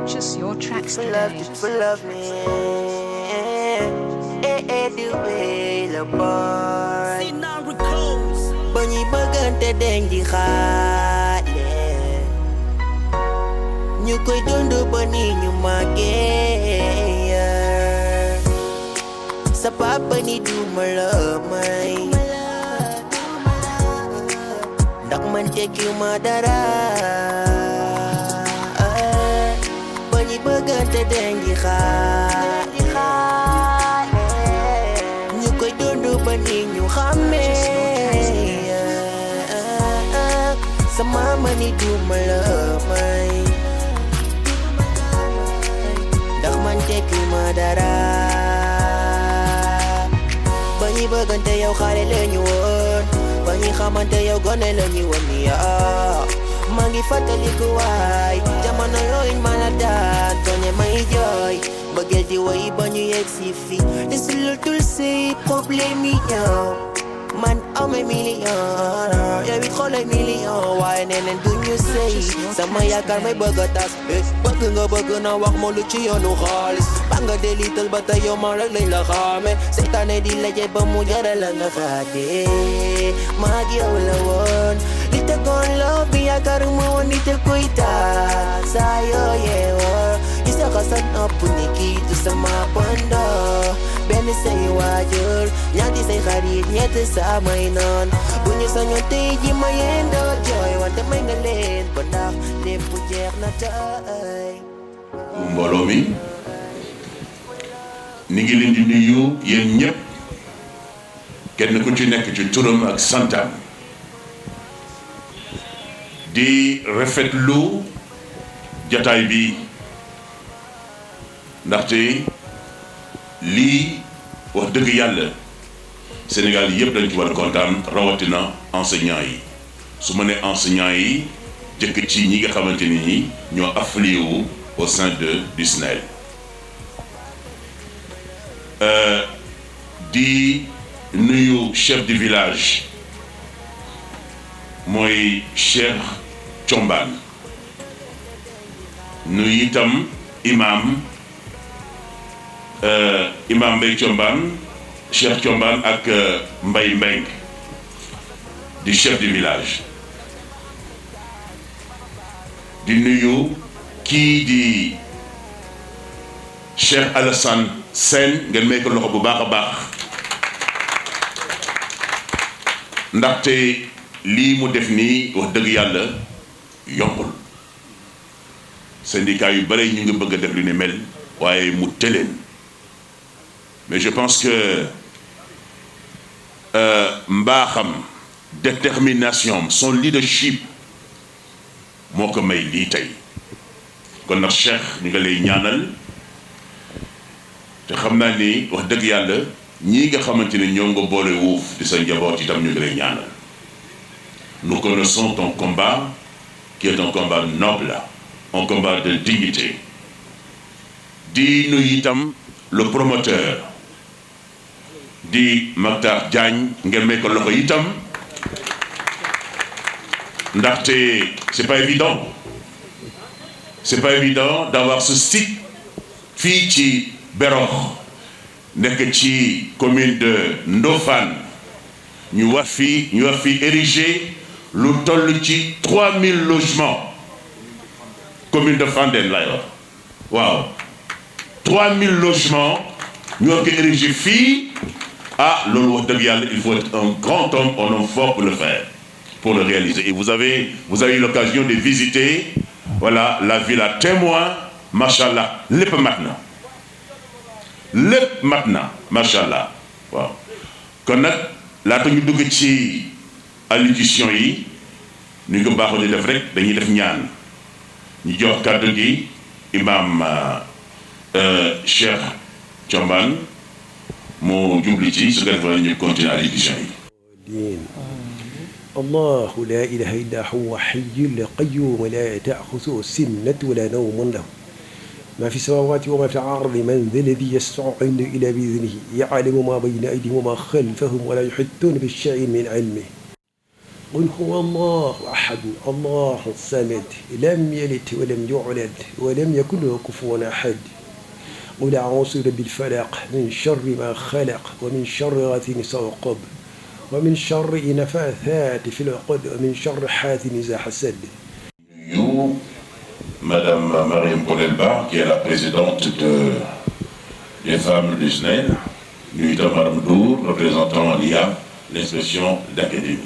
Purchase your tracks For love, today. just for love me. The way la boy. Ba ñuy bëggante dañ di xaale. Ñu koy dund ba ni ñu màggee. Sa papa ni duma la may. Ndax man tekkiwuma dara. Ba ñuy bëggante dañ di xaale. Ñu koy dund ba ni ñu xàmmee. Sa mama ni duma la may. Ndax man tekkiwuma dara. Ba ñuy bëggante yow xale la ñu woon. Ba ñuy xamante yow gone la ñu woon yaa. Maa ngi fàttaliku waay jamono yooyu ma la daan doone may jooy bëggeel di woy ba ñu yegg si fii te si lu dul si problème yi yow man amay million yow it xoolay million waaye neneen du ñu sëy sama yaakaar may bëgg a tas bëgg nga bëgg na wax ma lu ci yoonu xaalis ba nga delital ba tey yow man rek lañ la xaame seytaane di laje ba mu jaral la nga xaade maa ak yow la woon li tegoon loo bi yaakaaruma woon ni te koy taal saa yoo yeewoo gis nga sa nopp ni kii du sama bondo benn say waajur ñaati say xarit ñett samay noon bu ñu sañoon tey ji ma yendoo jooy wante may nga leen ba ndax lépp jeex na tey. mbooloo mi ni ngi leen di nuyu yéen ñëpp kenn ku ci nekk ci turam ak santam di rafetlu jataay bi ndaxte lii wax dëgg yàlla Sénégal yëpp dañ ci war a kontaan rawatina enseignants yi su ma nee enseignants yi jëkk ci ñi nga xamante ni ñoo affilié wu au sein du SNEL di nuyu chef du village mooy Cheikh Thiombane nuyu itam imam Mbaye Thiombane Cheikh Thiombane ak Mbaye Mbeng di chef du village di nuyu kii di Cheikh Alassane Sène ngeen may ko loxo bu baax a baax ndaxte lii mu def nii wax dëgg yàlla yombul syndicat yu bare ñu ngi bëgg a def lu ne mel waaye mu tëleen mais je pense que mbaaxam détermination son leadership moo ko may lii tey kon nag Cheikh ñu nga lay ñaanal te xam naa ni wax dëgg yàlla ñii nga xamante ne ñoo nga boole wuuf di sa njaboot itam ñu ngi lay ñaanal. Nous connaissons ton combat qui est un combat noble, un combat de dignité. Di nuyu itam le promoteur di Mactar Diagne ngeen may ko loxo itam ndaxte c'est pas évident d'avoir ce site fii ci Berox nekk ci commune de Ndofane ñu war fi ériger lu toll ci 3000 logements commune de Fandène lay wax waaw 3000 logements ñu war ko ériger fii loolu wax dëgg yàlla il faut être un grand homme, un homme fort pour le faire, pour le réaliser. Et vous avez eu l'occasion de visiter voilà la villa témoin machallah lépp mat na machallah waaw kon nag laata ñu dugg ci allocution yi ni nga baaxoo di def rek dañuy def ñaan ñu jox kàddu gi imam Cheikh Thiombane moo jubli ci su ko defee ñu continuer allocution yi. الله لا إله إلا هو حي القيوم لا تأخذه سنة ولا نوم له ما في السماوات وما في الأرض من ذا الذي يشفع عنده إلا بإذنه يعلم ما بين أيديهم وما خلفهم ولا يحيطون بشيء من علمه قل هو الله أحد الله الصمد لم يلد ولم يولد ولم يكن له كفوا أحد قل أعوذ برب الفلق من شر ما خلق ومن شر غاسق إذا وقب ومن شر النفاثات في العقد ومن شر حاسد إذا حسد. Madame Mariam Polelba, qui est la présidente des femmes du SNEL, nous sommes Madame Dour, représentant l'IA, l'inspection d'académie.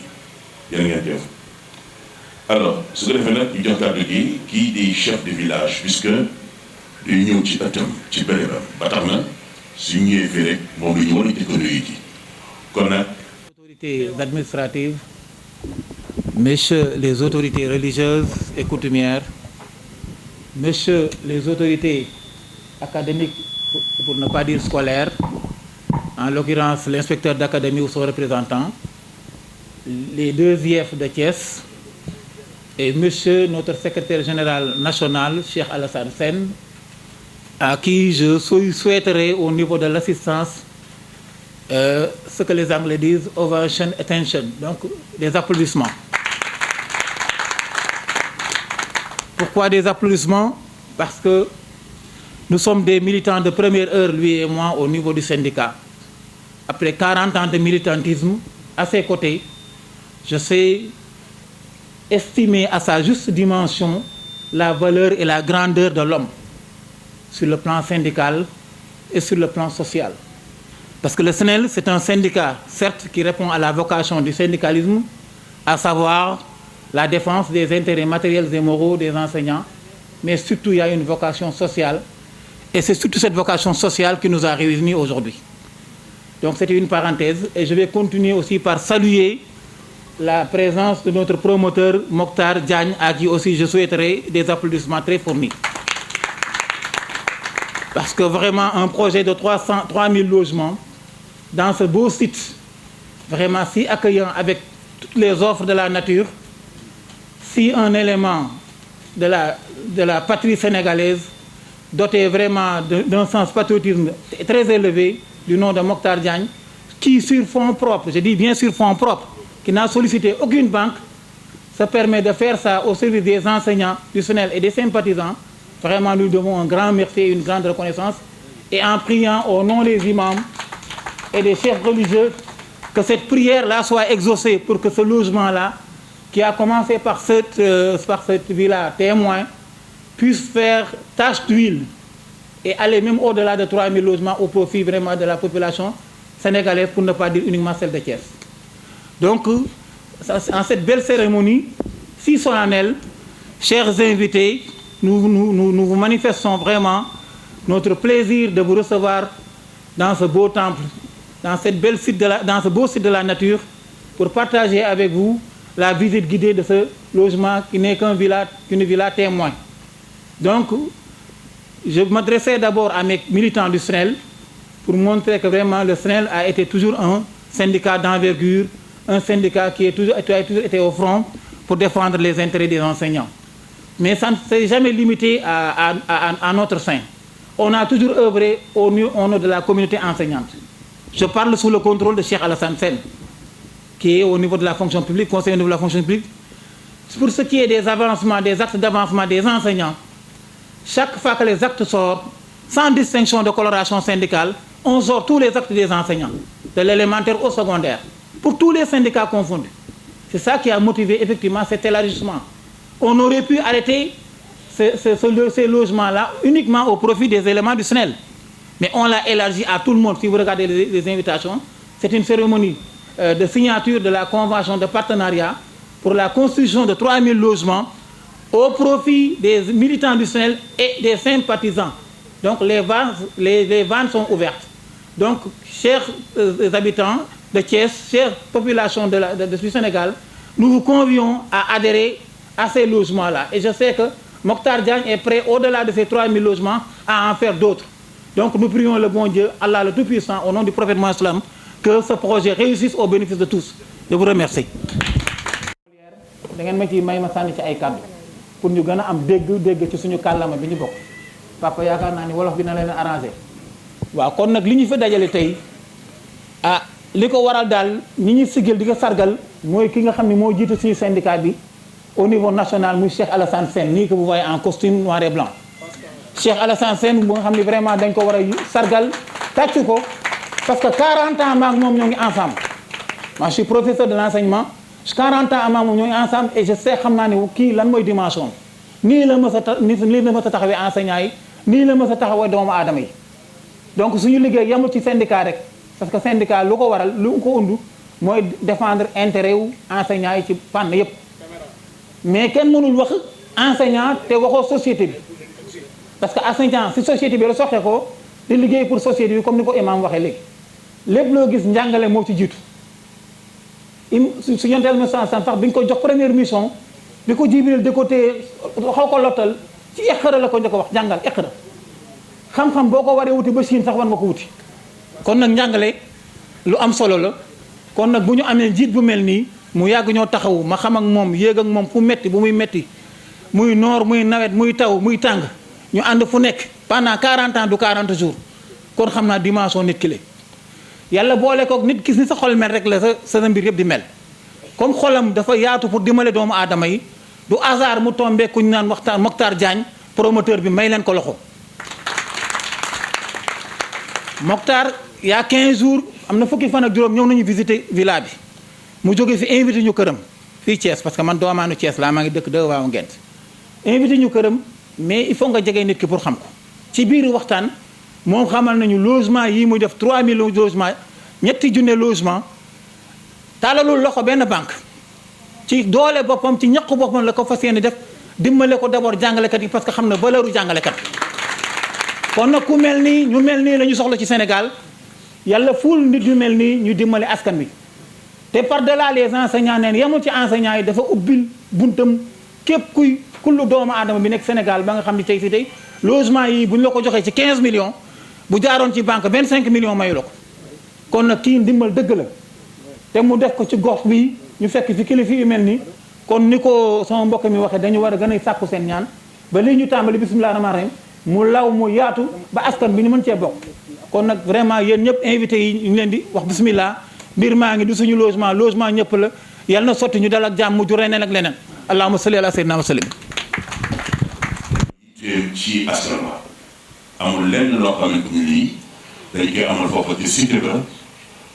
Alors, ce que nous faisons, nous avons qui des chefs de village, puisque l'union qui est à qui est à si nous avons fait, mon union est économique. Autorités administratives, messieurs les autorités religieuses et coutumières, messieurs les autorités académiques, pour ne pas dire scolaires, en l'occurrence l'inspecteur d'académie ou son représentant, les deux IEF de Thiès, et monsieur notre secrétaire général national, Cheikh Alassane Sène, à qui je souhaiterais au niveau de l'assistance ce que les Anglais disent ovation, attention, donc des applaudissements. Pourquoi des applaudissements? Parce que nous sommes des militants de première heure, lui et moi, au niveau du syndicat. Après 40 ans de militantisme, à ses côtés, je sais estimer à sa juste dimension la valeur et la grandeur de l'homme sur le plan syndical et sur le plan social. Parce que le SNEL, c'est un syndicat, certes, qui répond à la vocation du syndicalisme, à savoir la défense des intérêts matériels et moraux des enseignants, mais surtout il y a une vocation sociale, et c'est surtout cette vocation sociale qui nous a réunis aujourd'hui. Donc c'était une parenthèse, et je vais continuer aussi par saluer la présence de notre promoteur Mokhtar Diagne, à qui aussi je souhaiterais des applaudissements très fournis. Parce que vraiment un projet de 3000 logements dans ce beau site, vraiment si accueillant avec toutes les offres de la nature, si un élément de la patrie sénégalaise, doté vraiment d'un sens patriotisme très élevé, du nom de Mokhtar Diagne, qui sur fonds propres, je dis bien sur fonds propres, qui n'a sollicité aucune banque, se permet de faire ça au service des enseignants du SNEL et des sympathisants. Vraiment, nous devons un grand merci et une grande reconnaissance. Et en priant au nom des imams et des chefs religieux, que cette prière-là soit exaucée pour que ce logement-là, qui a commencé par cette villa témoin, puisse faire tache d'huile et aller même au-delà de 3000 logements au profit vraiment de la population sénégalaise, pour ne pas dire uniquement celle de Thiès. Donc, en cette belle cérémonie si solennelle, chers invités, nous vous manifestons vraiment notre plaisir de vous recevoir dans ce beau temple, dans ce beau site de la nature, pour partager avec vous la visite guidée de ce logement qui n'est qu'une villa témoin. Donc, je m'adressais d'abord à mes militants du SNEL pour montrer que vraiment le SNEL a été toujours un syndicat d'envergure, un syndicat qui a toujours été au front pour défendre les intérêts des enseignants. Mais ça ne s'est jamais limité à notre sein. On a toujours œuvré au nom de la communauté enseignante. Je parle sous le contrôle de Cheikh Alassane Sène, qui est au niveau de la fonction publique, conseiller au niveau de la fonction publique. Pour ce qui est des avancements, des actes d'avancement des enseignants, chaque fois que les actes sortent, sans distinction de coloration syndicale, on sort tous les actes des enseignants, de l'élémentaire au secondaire, pour tous les syndicats confondus. C'est ça qui a motivé effectivement cet élargissement. On aurait pu arrêter ces logements-là uniquement au profit des éléments du SNEL. Mais on l'a élargi à tout le monde. Si vous regardez les invitations, c'est une cérémonie de signature de la convention de partenariat pour la construction de 3000 logements au profit des militants du SNEL et des sympathisants. Donc les vannes sont ouvertes. Donc, chers habitants de Thiès, chère population du Sénégal, nous vous convions à adhérer à ces logements-là. Et je sais que Mokhtar Diagne est prêt, au-delà de ces 3000 logements, à en faire d'autres. Donc nous prions le bon Dieu, Allah le Tout-Puissant, au nom du prophète Mohammed, que ce projet réussisse au bénéfice de tous. Je vous remercie. Pour ñu gën a am dégg ci suñu kàllaama bi ñu bokk papa yaakaar naa ni wolof bi na leen arrangé waaw kon nag li ñu fa dajale tey li ko waral daal ñi ñuy sigil di ko sargal mooy ki nga xam ne moo jiite suñu syndicat bi au niveau national muy Cheikh Alassane Sène nii que vous voyez en costume noir et blanc. Cheikh Alassane Sène bu nga xam ne vraiment dañ ko war a sargal tàccu ko parce que 40 ans maak moom ñoo ngi ensemble. moi je suis professeur de l'enseignement 40 ans maak moom ñoo ngi ensemble et je sais xam naa ne kii lan mooy dimension nii la mës a nii la mës a taxawee enseignants yi nii la mës a taxawee doomu aadama yi. donc suñu liggéey yemul ci syndicat rek parce que syndicat lu ko waral lu ko undu mooy défendre intérêt wu enseignants yi ci fànn yépp mais kenn mënul wax enseignant te waxoo société bi parce que enseignant si société bi la soxee ko di liggéey pour société bi comme ni ko imam waxee léegi lépp loo gis njàngale moo ci jiitu su yonteel ma sax bi ñu ko jox première mission bi ko Jibril di ko téye xaw ko lottal ci iqra la ko njëkk a wax jàngal iqra xam-xam boo ko waree wuti ba Chine sax war nga ko wuti kon nag njàngale lu am solo la kon nag bu ñu amee njiit bu mel nii mu yàgg ñoo taxawu ma xam ak moom yéeg ak moom fu metti bu muy metti muy noor muy nawet muy taw muy tàng ñu ànd fu nekk pendant 40 ans du 40 jours kon xam naa dimension nit ki la yàlla boole kook nit gis ni sa xol mel rek la sa mbir yëpp di mel comme xolam dafa yaatu pour dimbale doomu aadama yi du hasard mu tombé ku ñu naan Mokhtar Diagne promoteur bi may leen ko loxo Mokhtar y a 15 jours am na fukki fan ak juróom ñëw nañu visiter villa bi mu jóge fi invité ñu këram fii Thiès parce que man doomaanu Thiès laa maa ngi dëkk waaw Ngent invité ñu këram mais il faut nga jege nit ki pour xam ko ci biir waxtaan moom xamal nañu logement yi muy def 3000 logement ñetti junne logement tàllalul loxo benn banque ci doole boppam ci ñaqu boppam la ko fas yéene def dimbale ko d'abord jàngalekat yi parce que xam na valeuru jàngalekat kon nag ku mel nii ñu mel nii la ñu soxla ci Sénégal yàlla ful nit yu mel nii ñu dimbale askan wi te par delà les enseignants neen yemul ci enseignants yi dafa ubbil buntam képp kuy kullu doomu aadama bi nekk Sénégal ba nga xam ni tey fii tey logement yi bu ñu la ko joxee ci 15 millions bu jaaroon ci banque 25 millions mayu la ko kon nag kii ndimbal dëgg la te mu def ko ci gox bi ñu fekk fi kilifa yu mel nii kon ni ko sama mbokk mi waxee dañu war a gën a sàkku seen ñaan ba lii ñu tàmbali bismillah rahmaan rahim mu law mu yaatu ba askan bi ñu mën cee bokk kon nag vraiment yéen ñëpp invité yi ñu ngi leen di wax bismillah mbir maa ngi du suñu logement ñëpp la yal na sotti ñu dal ak jàmm mu jur leneen ak leneen allahumma salli ala sayyidina wa sallim ci askan wa amul lenn loo xamante ni lii dañ koy amal foofa ci cité ba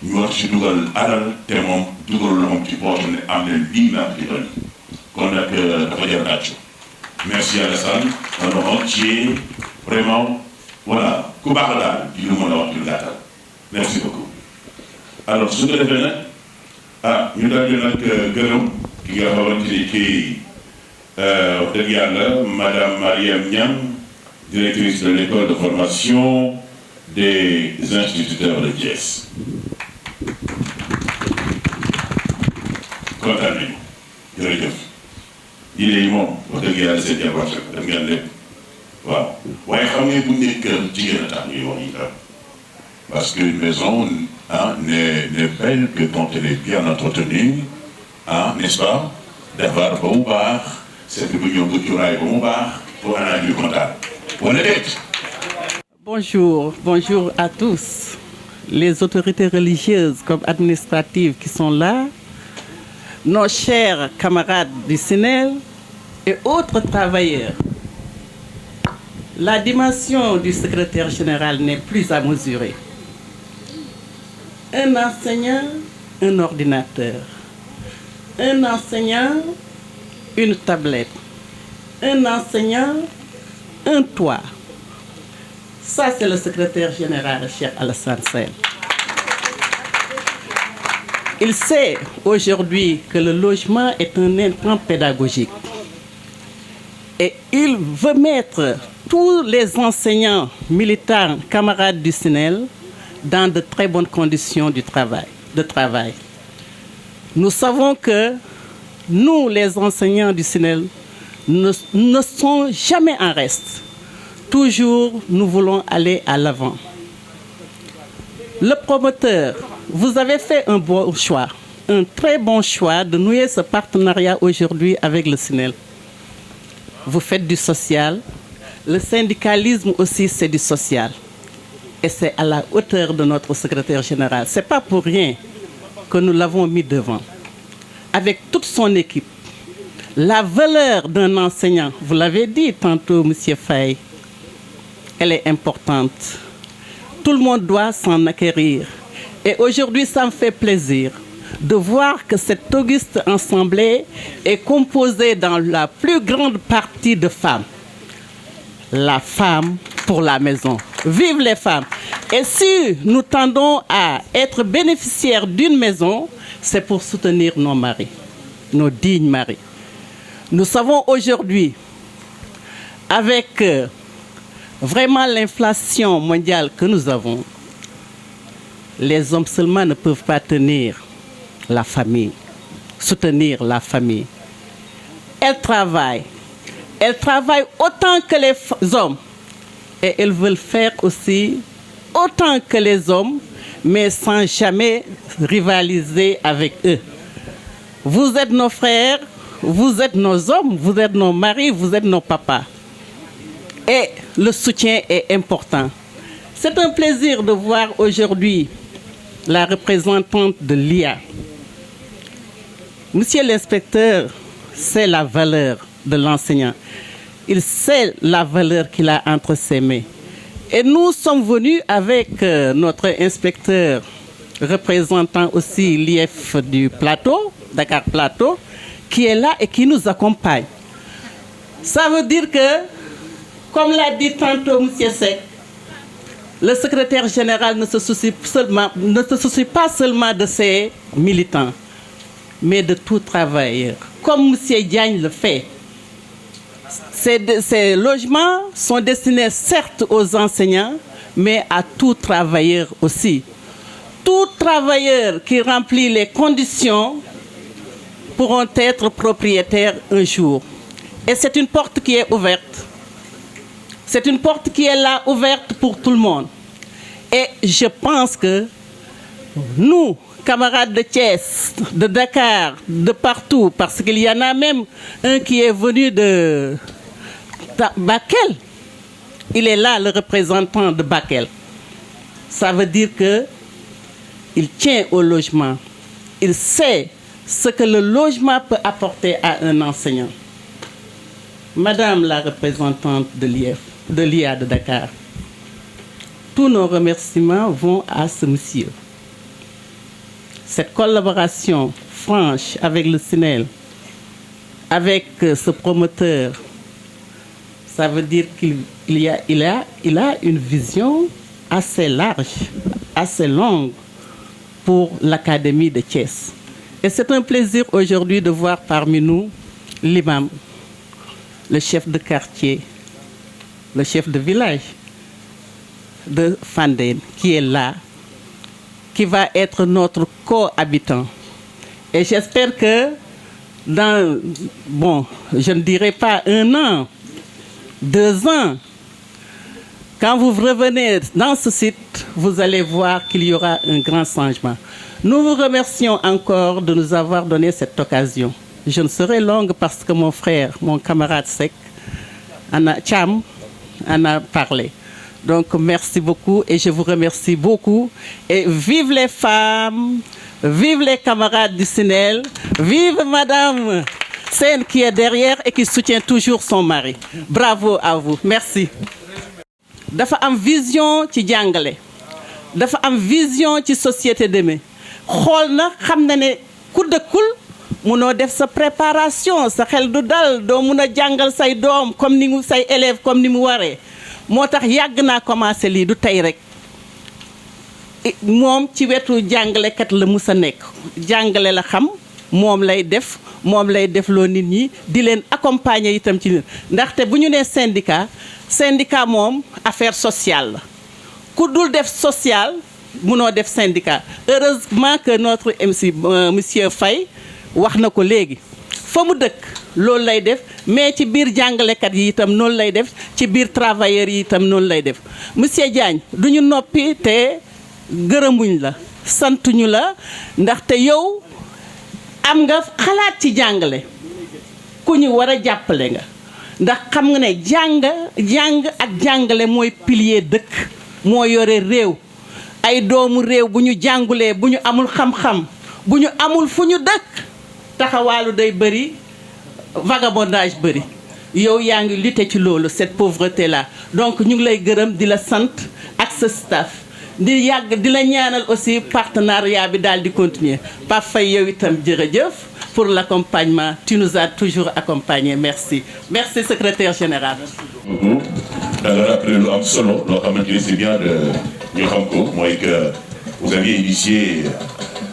ñu war ci dugal alal te moom dugalul la moom ci poche ne am leen lii naa fi doon kon nag dafa jar tàccu merci Alassane un homme entier vraiment voilà ku baax la daal di lu mën a wax ci gàttal merci beaucoup alors su ko defee nag ñu daal di nag gërëm ki nga xamante ni kii wax dëgg yàlla madame Mariam Niang directrice de l'école de formation des instituteurs de Thiès kontaan nañu jërëjëf yile yi moom wax dëgg yàlla seen jabar def ngeen lépp waaw waaye xam nga bu nekk jigéen a tax ñuy wax itam parce qu'une maison n'est belle que quand elle est bien entretenue n'est-ce pas defar ba mu baax seet bu ñëw bu cuuraay ba mu baax pour un aju kontaan wala déet. Bonjour à tous, les autorités religieuses comme administratives qui sont là, nos chers camarades du SNEL et autres travailleurs. La dimension du secrétaire général n'est plus à mesurer. Un enseignant, un ordinateur. Un enseignant, une tablette. Un enseignant, un toit. Ça, c'est le secrétaire général, Cheikh Alassane Sène. Il sait aujourd'hui que le logement est un intrant pédagogique. Et il veut mettre tous les enseignants, militants, camarades du SNEL dans de très bonnes conditions de travail. Nous savons que nous, les enseignants du SNEL, ne sommes jamais en reste. Toujours, nous voulons aller à l'avant. Le promoteur, vous avez fait un bon choix, un très bon choix de nouer ce partenariat aujourd'hui avec le SNEL. Vous faites du social. Le syndicalisme aussi, c'est du social. et c'est à la hauteur de notre secrétaire général. Ce n'est pas pour rien que nous l'avons mis devant. Avec toute son équipe, la valeur d'un enseignant, vous l'avez dit tantôt, M. Faye, elle est importante. Tout le monde doit s'en acquérir. Et aujourd'hui, ça me fait plaisir de voir que cette auguste assemblée est composée dans la plus grande partie de femmes. La femme pour la maison. Vive les femmes! Et si nous tendons à être bénéficiaires d'une maison, c'est pour soutenir nos maris, nos dignes maris. Nous savons aujourd'hui, avec vraiment l'inflation mondiale que nous avons, les hommes seulement ne peuvent pas tenir la famille, soutenir la famille. Elles travaillent autant que les hommes et elles veulent faire aussi autant que les hommes, mais sans jamais rivaliser avec eux. Vous êtes nos frères, vous êtes nos hommes, vous êtes nos maris, vous êtes nos papas. Et le soutien est important. C'est un plaisir de voir aujourd'hui la représentante de l'IA. Monsieur l'inspecteur sait la valeur de l'enseignant. Il sait la valeur qu'il a entre ses mains. Et nous sommes venus avec notre inspecteur représentant aussi l'IF du Plateau, Dakar Plateau, qui est là et qui nous accompagne. Ça veut dire que, comme l'a dit tantôt M. Seck, le secrétaire général ne se soucie pas seulement de ses militants, mais de tout travailleur, comme M. Diagne le fait. Ces logements sont destinés certes aux enseignants, mais à tout travailleur aussi. Tout travailleur qui remplit les conditions pourront être propriétaires un jour. Et c'est une porte qui est ouverte. C'est une porte qui est là, ouverte pour tout le monde. Et je pense que nous, camarades de Thiès, de Dakar, de partout, parce qu'il y en a même un qui est venu de Bakel. Il est là, le représentant de Bakel. Ça veut dire qu'il tient au logement. Il sait ce que le logement peut apporter à un enseignant. Madame la représentante de l'IA de Dakar, tous nos remerciements vont à ce monsieur. Cette collaboration franche avec le SNEL, avec ce promoteur, ça veut dire qu'il a une vision assez large, assez longue pour l'Académie de Thiès. Et c'est un plaisir aujourd'hui de voir parmi nous l'imam, le chef de quartier, le chef de village de Fandène, qui est là, qui va être notre cohabitant. Et j'espère que dans, je ne dirais pas 1 an, 2 ans, quand vous revenez dans ce site, vous allez voir qu'il y aura un grand changement. Nous vous remercions encore de nous avoir donné cette occasion. Je ne serai longue parce que mon frère, mon camarade Seck, Cham, en a parlé. Donc merci beaucoup et je vous remercie beaucoup. Et vive les femmes, vive les camarades du SNEL, vive Madame Sen qui est derrière et qui soutient toujours son mari. Bravo à vous. Merci. Dafa am vision ci jàngale. Dafa am vision ci société demain. Xool na xam na ne ku dëkkul munoo def sa préparation sa xel du dal doo mun a jàngal say doom comme ni mu say élèves comme ni mu waree. moo tax yàgg naa commencé lii du tey rek moom ci wetu jàngalekat la mus a nekk jàngale la xam moom lay def loo nit ñi di leen accompagner itam ci ndaxte bu ñu nee syndicat moom affaire sociale la ku dul def social munoo def syndicat. Heureusement que notre monsieur Faye wax na ko léegi fa mu dëkk loolu lay def mais ci biir jàngalekat yi itam noonu lay def ci biir travailleurs yi itam noonu lay def. Monsieur Diagne du ñu noppi te gërëmuñ la santuñu la ndaxte yow am nga xalaat ci jàngale ku ñu war a jàppale nga ndax xam nga ne jàng ak jàngale mooy pilier dëkk moo yore réew ay doomu réew bu ñu jàngulee bu ñu amul xam-xam bu ñu amul fu ñu dëkk taxawaalu day bëri vagabondage bëri yow yaa ngi lutter ci loolu cette pauvreté là donc ñu ngi lay gërëm di la sant ak sa staff di yàgg di la ñaanal aussi partenariat bi daal di continuer Pape Faye yow itam jërëjëf pour l'accompagnement tu nous as toujours accompagnés merci merci secrétaire général. da nga rappelé lu am solo loo xamante ni c'est bien de ñu xam ko mooy que vous aviez initié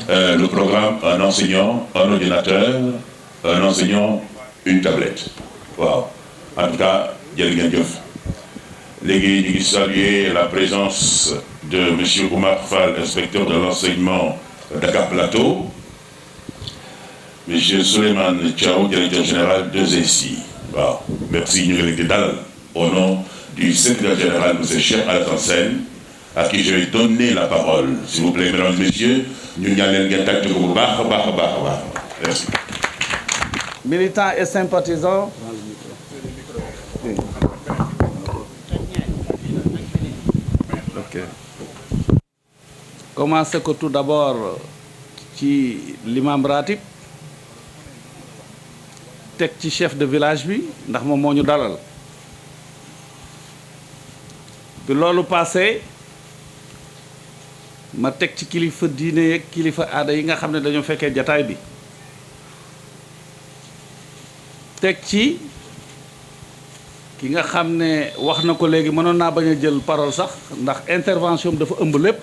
le programme un enseignant un ordinateur un enseignant une tablette waaw en tout cas jërë ngeen jëf léegi ñu ngi saluer la présence de monsieur Oumar Fall inspecteur de l'enseignement Dakar Plateau monsieur Souleymane Thiaw directeur général de ESI waaw merci ñu ngi leen di dalal au nom du secrétaire général monsieur Cheikh Alassane Sène à qui je vais donner la parole s'il vous plaît mesdames et messieurs ñu ñaan leen ngeen tàcc ko bu baax a baax a baax a baax merci. Militants et sympathisants, ok. Commencez que tout d'abord ci l'imam ratib teg ci chef de village bi ndax moom moo ñu dalal bi loolu passé ma teg ci kilifa diine yeeg kilifa aada yi nga xam ne dañoo fekkee jataay bi teg ci ki nga xam ne wax na ko léegi mënoon naa bañ a jël parole sax ndax intervention dafa ëmb lépp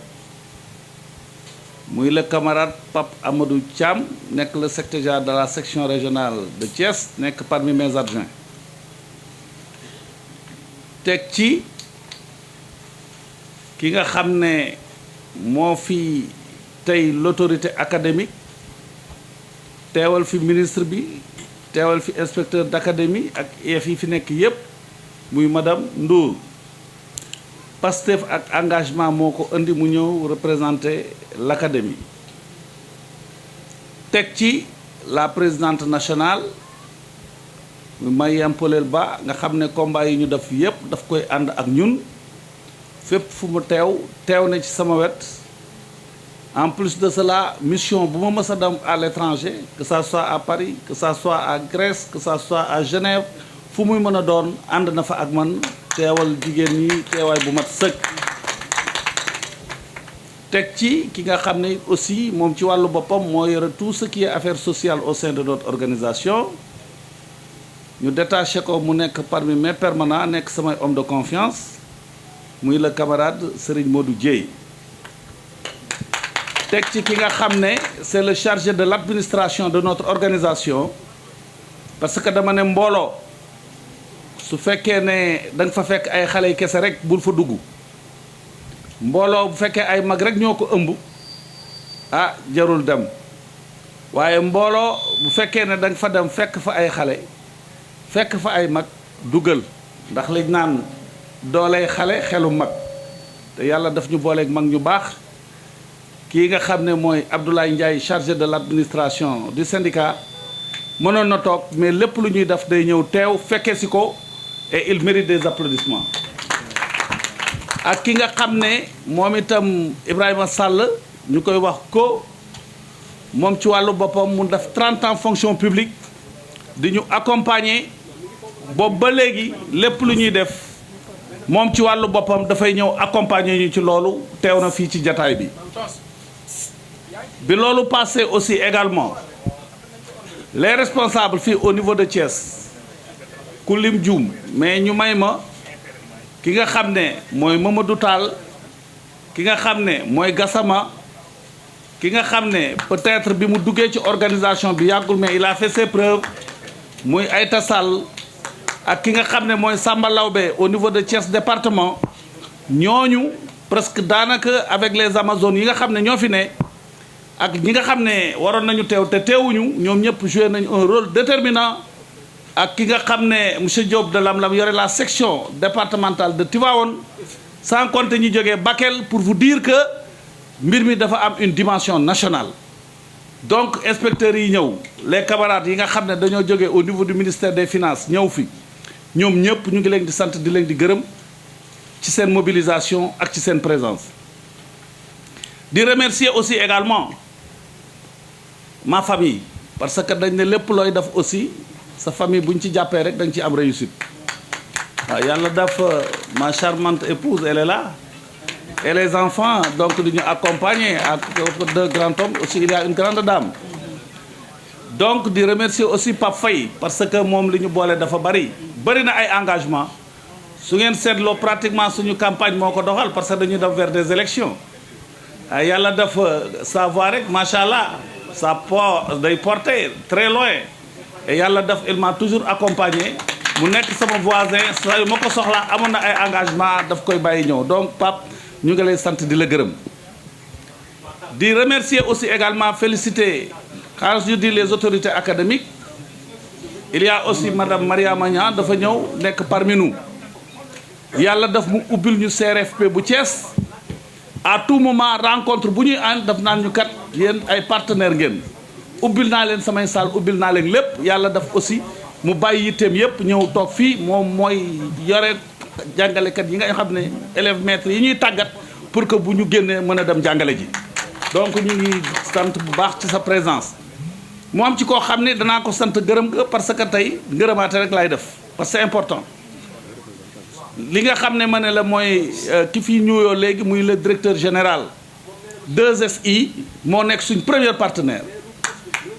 muy le camarade Pape Amadou Thiam nekk le secrétaire de la section régionale de Thiès nekk parmi mes adjoints teg ci ki nga xam ne moo fi tey l'autorité académique teewal fi ministre bi teewal fi inspecteur d'académie ak IEF yi fi nekk yépp muy madame Ndour Pastef ak engagement moo ko indi mu ñëw représenter l'académie teg ci la présidente nationale muy Mariam Polel Ba nga xam ne combat yi ñu def yépp daf koy ànd ak ñun fépp fu mu teew na ci sama wet en plus de cela mission bu ma mës a dem à l'étranger que ça soit à Paris que ça soit à Grèce que ça soit à Genève fu muy mën a doon ànd na fa ak man teewal jigéen ñi teewaay bu mat sëkk teg ci ki nga xam ne aussi moom ci wàllu boppam moo yore tout ce qui est affaires sociales au sein de notre organisation ñu détaché ko mu nekk parmi mes permanents nekk samay homme de confiance muy le camarade Serigne Modou Dieye teg ci ki nga xam ne c'est le chargé de l'administration de notre organisation parce que dama ne mbooloo su fekkee ne da nga fa fekk ay xale yu kese rek bul fa dugg mbooloo bu fekkee ay mag rek ñoo ko ëmb ah jarul dem waaye mbooloo bu fekkee ne da nga fa dem fekk fa ay xale fekk fa ay mag dugal ndax lañ naan dooley xale xelu mag te yàlla daf ñu booleeg mag ñu baax kii nga xam ne mooy Abdoulaye Ndiaye chargé de l'administration du syndicat mënoon na toog mais lépp lu ñuy def day ñëw teew fekke si ko et il mérite des applaudissements ak ki nga xam ne moom itam Ibrahima Sall ñu koy wax ko moom ci wàllu boppam mu def 30 ans fonction publique di ñu accompagner boobu ba léegi lépp lu ñuy def moom ci wàllu boppam dafay ñëw accompagner ñu ci loolu teew na fii ci jataay bi loolu passé aussi également les responsables fii au niveau de Thiès ku lim juum mais ñu may ma ki nga xam ne mooy Mamadou Tall ki nga xam ne mooy Gassama ki nga xam ne peut-être bi mu duggee ci organisation bi yàggul mais il a fait ses preuves muy Aïta Sall ak ki nga xam ne mooy Samba Lawbe au niveau de Thiès département ñooñu presque daanaka avec les Amazones yi nga xam ne ñoo fi ne ak ñi nga xam ne waroon nañu teew te teewuñu ñoom ñëpp joué nañu un rôle déterminant ak ki nga xam ne monsieur Diop de Lamlam yore la section départementale de Tivaouane sans compter ñi jógee Bakel pour vous dire que mbir mi dafa am une dimension nationale. donc inspecteurs yi ñëw les camarades yi nga xam ne dañoo jógee au niveau du ministère des finances ñëw fi ñoom ñëpp ñu ngi leen di sant di leen di gërëm ci seen mobilisation ak ci seen présence di remercier aussi également ma famille parce que dañ ne lépp looy def aussi sa famille bu ñu ci jàppee rek dañ ci am réussite waaw yàlla def ma charmante épouse elle est là et les enfants donc di ñu accompagner ak deux grands hommes aussi il y a une grande dame donc di remercier aussi Pape Faye parce que moom li ñu boole dafa bari na ay engagement su ngeen seetloo pratiquement suñu campagne moo ko doxal parce que dañuy def vers des élections yàlla def sa voix rek macha allah ça day porter très loin et yàlla def il m'a toujours accompagné mu nekk sama voisin saa yu ma ko soxla amoon na ay engagement daf koy bàyyi ñëw donc Pape ñu ngi lay sant di la gërëm di remercier aussi également féliciter quand je dis les autorités académiques il y a aussi madame Mariama Niang dafa ñëw nekk parmi nous yàlla daf mu ubbil ñu CRFP bu Thiès à tout moment rencontre bu ñuy ànd daf naan ñu kat yéen ay partenaires ngeen ubbil naa leen samay salle ubbil naa leen lépp yàlla daf aussi mu bàyyi yitteem yépp ñëw toog fii moom mooy yore jàngalekat yi nga xam ne élèves maîtres yi ñuy tàggat pour que bu ñu génnee mën a dem jàngale ji donc ñu ngi sant bu baax ci sa présence mu am ci koo xam ne danaa ko sant gërëm nga parce que tey ngërëmaate rek laay def parce que c'est important li nga xam ne ma ne la mooy ki fi ñëwoo léegi muy le directeur général 2SI moo nekk suñ premier partenaire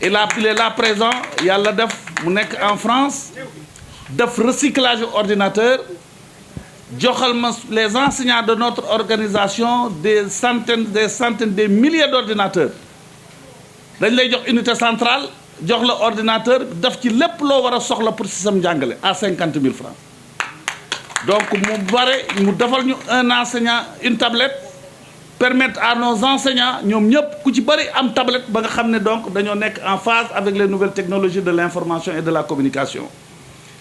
il est là présent yàlla def mu nekk en France def recyclage ordinateur joxal ma les enseignants de notre organisation des centaines des milliers d'ordinateurs dañ lay jox unité centrale jox la ordinateur def ci lépp loo war a soxla pour système njàngale à 50 000 francs donc mu bare mu defal ñu un enseignant une tablette permettre à nos enseignants ñoom ñëpp ku ci bëri am tablette ba nga xam ne donc dañoo nekk en phase avec les nouvelles technologies de l'information et de la communication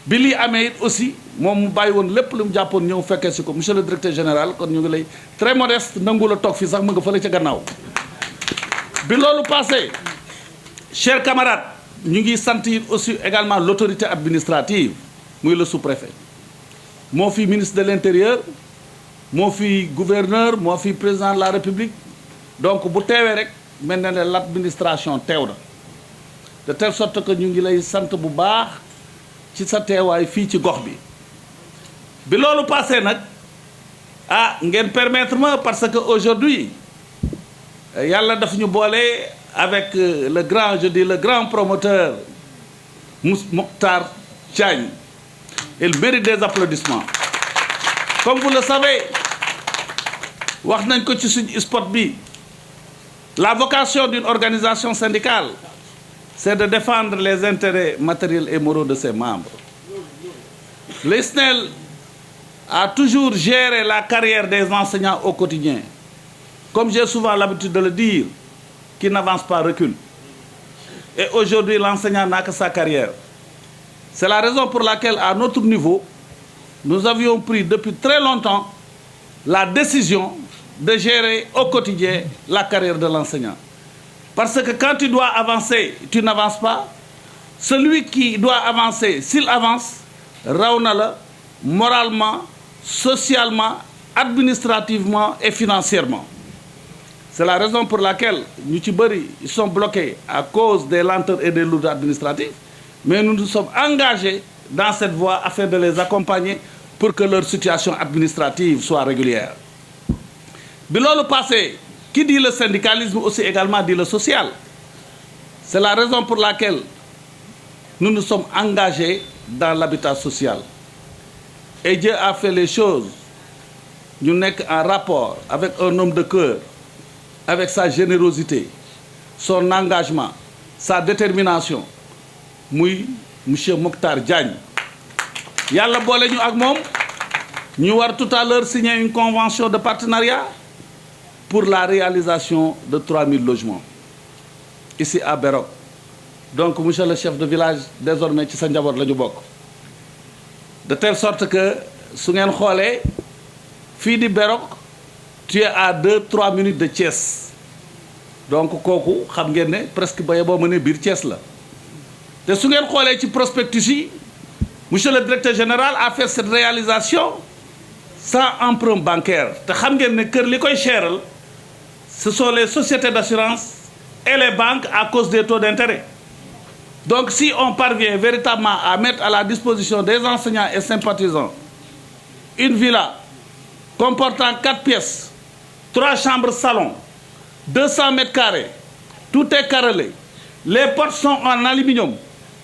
bi lii amee it aussi moom mu bàyyi woon lépp lu mu jàppoon ñëw fekkee si ko monsieur le directeur général kon ñu ngi lay très modeste nangu la toog fii sax mu nga fële ca gannaaw bi loolu passé chers camarades ñu ngi sant it aussi également l'autorité administrative muy le sous-préfet moo fi ministre de l'intérieur moo fi gouverneur moo fi président de la république donc bu teewee rek mel na ne l'administration teew na de telle sorte que ñu ngi lay sant bu baax ci sa teewaay fii ci gox bi loolu passé nag ngeen permettre ma parce que aujourd'hui yàlla daf ñu boole avec le grand promoteur Mokhtar Diagne. Il mérite des applaudissements. Comme vous le savez, wax nañ ko ci suñu spot bi la vocation d'une organisation syndicale c'est de défendre les intérêts matériels et moraux de ses membres. L'ISNEL a toujours géré la carrière des enseignants au quotidien. Comme j'ai souvent l'habitude de le dire, qui n'avance pas recule. Et aujourd'hui, l'enseignant n'a que sa carrière. C'est la raison pour laquelle, à notre niveau, nous avions pris depuis très longtemps la décision de gérer au quotidien la carrière de l'enseignant. Parce que quand tu dois avancer, tu n'avances pas. Celui qui doit avancer, s'il avance, raw na la moralement, socialement, administrativement et financièrement. C'est la raison pour laquelle ñu ci bëri ils sont bloqués à cause des lenteurs et des lourdeurs administratives. Mais nous nous sommes engagés dans cette voie afin de les accompagner pour que leur situation administrative soit régulière. Bi loolu passé, qui dit le syndicalisme aussi également dit le social. C'est la raison pour laquelle nous nous sommes engagés dans l'habitat social. Et Dieu a fait les choses. Ñu nekk en rapport avec un homme de cœur, avec sa générosité, son engagement, sa détermination. Muy monsieur Mokhtar Diagne yàlla boole ñu ak moom ñu war tout à l'heure signer une convention de partenariat pour la réalisation de 3000 logements ici à Berok. Donc monsieur le chef de village désormais ci sa njaboot la ñu bokk de telle sorte que su ngeen xoolee fii di Berok tu es à 2-3 minutes de Thiès donc kooku xam ngeen ne presque ba boo mënee biir Thiès la. te su ngeen xoolee ci prospectus yi monsieur le directeur général a fait cette réalisation sans emprunt bancaire te xam ngeen ne kër li koy cheral ce sont les sociétés d'assurance et les banques à cause des taux d'intérêt. Donc si on parvient véritablement à mettre à la disposition des enseignants et sympathisants une villa comportant 4 pièces, 3 chambres salon, 200 mètres carrés, tout est carrelé, les portes sont en aluminium,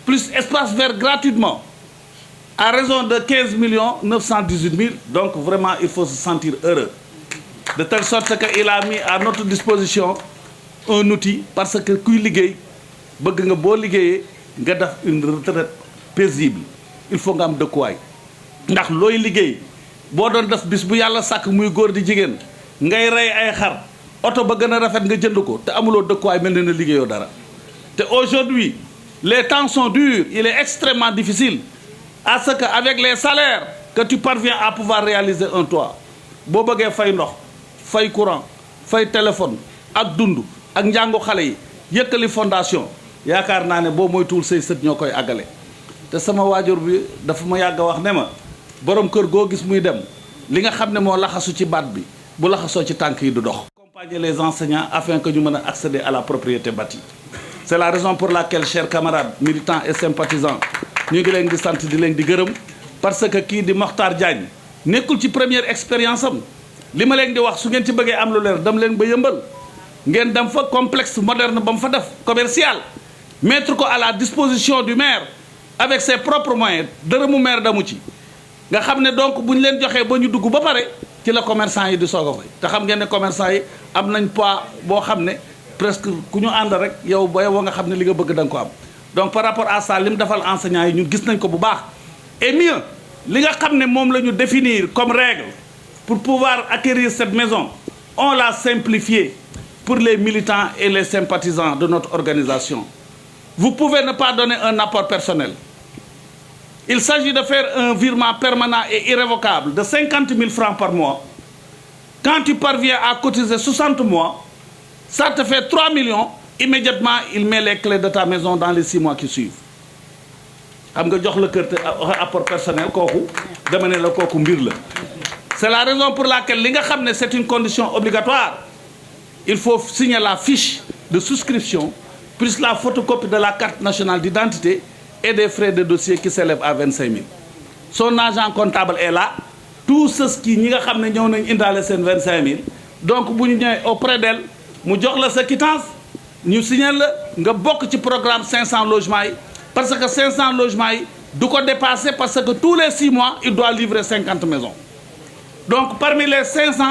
plus espace vert gratuitement, à raison de 15 918 000. Donc vraiment, il faut se sentir heureux. De telle sorte qu'il a mis à notre disposition un outil, parce que kuy liggéey bëgg nga boo liggéeyee nga def une retraite paisible. Il faut nga am dëkkuwaay ndax looy liggéey boo doon def bis bu yàlla sàkk muy góor di jigéen ngay rey ay xar oto ba gën a rafet nga jënd ko te amuloo dëkkuwaay mel na liggéeyoo dara. te aujourd'hui les temps sont durs, il est extrêmement difficile à ce que avec les salaires que tu parviens à pouvoir réaliser un toit boo bëggee fay ndox fay courant fay téléphone ak dund ak njàngu xale yi yëkkali fondation yaakaar naa ne boo moytuwul say sët ñoo koy àggale. te sama waajur bi dafa ma yàgg a wax ne ma borom kër goo gis muy dem li nga xam ne moo laxasu ci baat bi bu laxasoo ci tànk yi du dox. Accompagner les enseignants afin que ñu mën a accéder à la propriété bâtie. C'est la raison pour laquelle, chers camarades militants et sympathisants, ñu ngi leen di sant di leen di gërëm parce que kii di Mokhtar Diagne nekkul ci première expérience am li ma leen di wax su ngeen ci bëggee am lu leer dem leen ba Yëmbal ngeen dem fa complexe moderne ba mu fa def commercial mettre ko à la disposition du maire avec ses propres moyens dërëmu maire damu ci nga xam ne donc bu ñu leen joxee ba ñu dugg ba pare ci la commerçant yi di soog a fay te xam ngeen ne commerçant yi am nañ poids boo xam ne presque ku ñu ànd rek yow booy woo nga xam ne li nga bëgg da nga ko am. Donc par rapport à ça li mu defal enseignants yi ñun gis nañ ko bu baax et mieux li nga xam ne moom la ñu définir comme règle pour pouvoir acquérir cette maison on l'a simplifié pour les militants et les sympathisants de notre organisation. Vous pouvez ne pas donner un apport personnel. Il s'agit de faire un virement permanent et irrévocable de 50 000 francs par mois. Quand tu parviens à cotiser 60 mois, ça te fait 3 millions. Immédiatement, il met les clés de ta maison dans les 6 mois qui suivent. xam nga jox la kër te apport personnel kooku dama ne la kooku mbir la. C'est la raison pour laquelle li nga xam ne c'est une condition obligatoire. Il faut signer la fiche de souscription plus la photocopie de la carte nationale d'identité et des frais de dossier qui s'élèvent à 25 000. Son agent comptable est là. Tous ceux qui ñi nga xam ne ñëw nañ indaale seen 25 000 donc bu ñu ñëwee auprès d'elle mu jox la sa quittance ñu signer la nga bokk ci programme 500 logements yi parce que 500 logements yi du ko dépasser parce que tous les 6 mois il doit livrer 50 maisons. Donc parmi les 500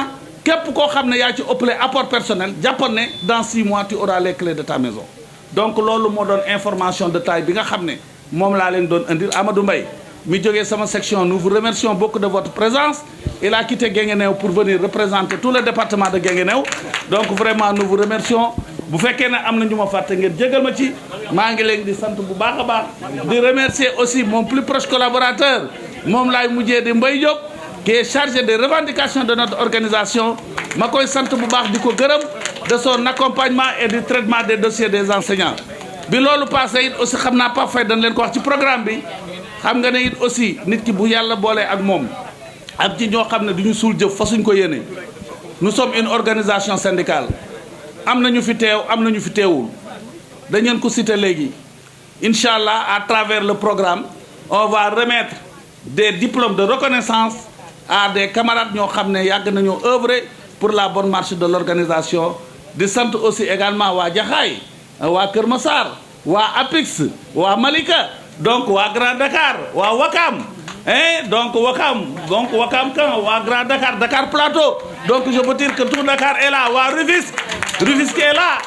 képp koo xam ne yaa ci ëppale apport personnel jàppoon ne dans 6 mois tu auras les clés de ta maison. Donc loolu moo doon information de taille bi nga xam ne moom laa leen doon indil. Amadou Mbaye mi jógee sama section nous vous remercions beaucoup de votre présence. Il a quitté Guinguinéo pour venir représenter tout le département de Guinguinéo. Donc vraiment nous vous remercions. bu fekkee ne am na ñu ma fàtte ngeen jégal ma ci maa ngi leen di sant bu baax a baax di remercier aussi mon plus proche collaborateur moom laay mujjee di Mbaye Diop qui est chargé des revendications de notre organisation ma koy sant bu baax di ko gërëm de son accompagnement et du traitement des dossiers des enseignants. bi loolu passé it aussi xam naa pas fay dañ leen ko wax ci programme bi xam nga ne it aussi nit ki bu yàlla boolee ak moom ak ci ñoo xam ne du ñu suul jëf fa suñ ko yéene. Nous sommes une organisation syndicale am nañu fi teew am nañu fi teewul dañ leen ko citer léegi incha allah à travers le programme on va remettre des diplômes de reconnaissance à des camarades ñoo xam ne yàgg nañoo œuvrer pour la bonne marche de l'organisation. di sant aussi également waa Jaxaay waa Kër Massar waa Apix waa Malika donc waa Grand Dakar waa Wakam donc Wakam kan waa Grand Dakar Dakar Plateau donc je peux dire que tout Dakar est là waa Rufisque est là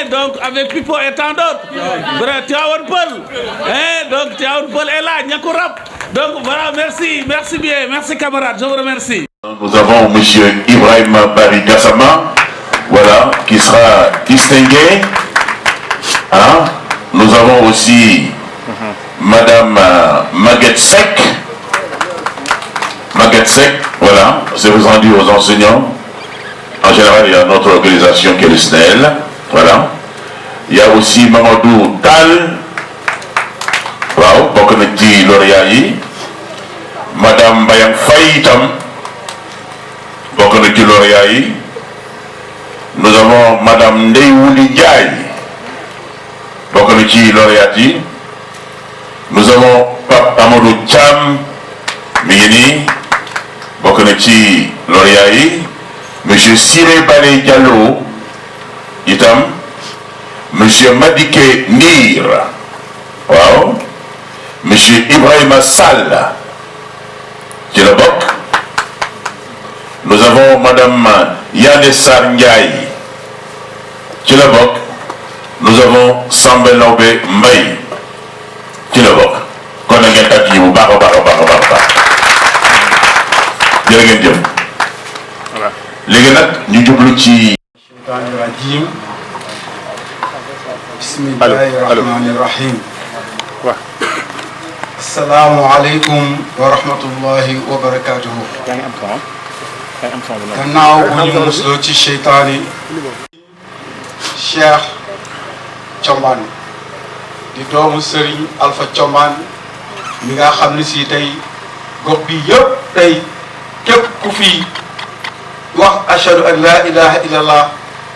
donc avec Pipo et tant d'autres vrai Tivaouane Peulh donc Tivaouane Peulh est là Niakou Rap donc voilà merci bien merci camarades je vous remercie. Nous avons monsieur Ibrahim Bari Gassama voilà qui sera distingué. Nous avons aussi madame Maguette Seck, voilà, c'est vous rendu aux enseignants. En général, il y a notre organisation qui est le SNEL, voilà. Il y a aussi Mamadou Tal, waaw, bokk na ci lauréat yi. Madame Bayang Faye itam, na ci lauréat yi. Nous avons Madame Ndeye Wuli Ndiaye, bokk na ci lauréat yi. Nous avons Pape Amadou Thiam, mi ngi nii, bokk na ci lauréat yi. Monsieur Siré Balé Diallo, itam. Monsieur Madiké Ndir, waaw. Monsieur Ibrahima Sall, ci la bokk. Nous avons Madame Yande Sar Ndiaye, ci la bokk. Nous avons Sambé Lawbe Mbaye, ci la bokk. kon na ngeen tàcc yi bu baax a baax a baax a baax. jërë ngeen jëf. léegi nag ñu jublu ci. shaytaani rajiim. bismillahi rahmaani rahim. assalaamu aleykum wa rahmatullahi wa barakaatuhu. gannaaw bu ñu musloo ci sheytaani Cheikh Thiombane di doomu Serigne Alpha Thiombane mi nga xam ne si tey gox bi yëpp tey képp ku fi wax ashhadu an la ilaha illallah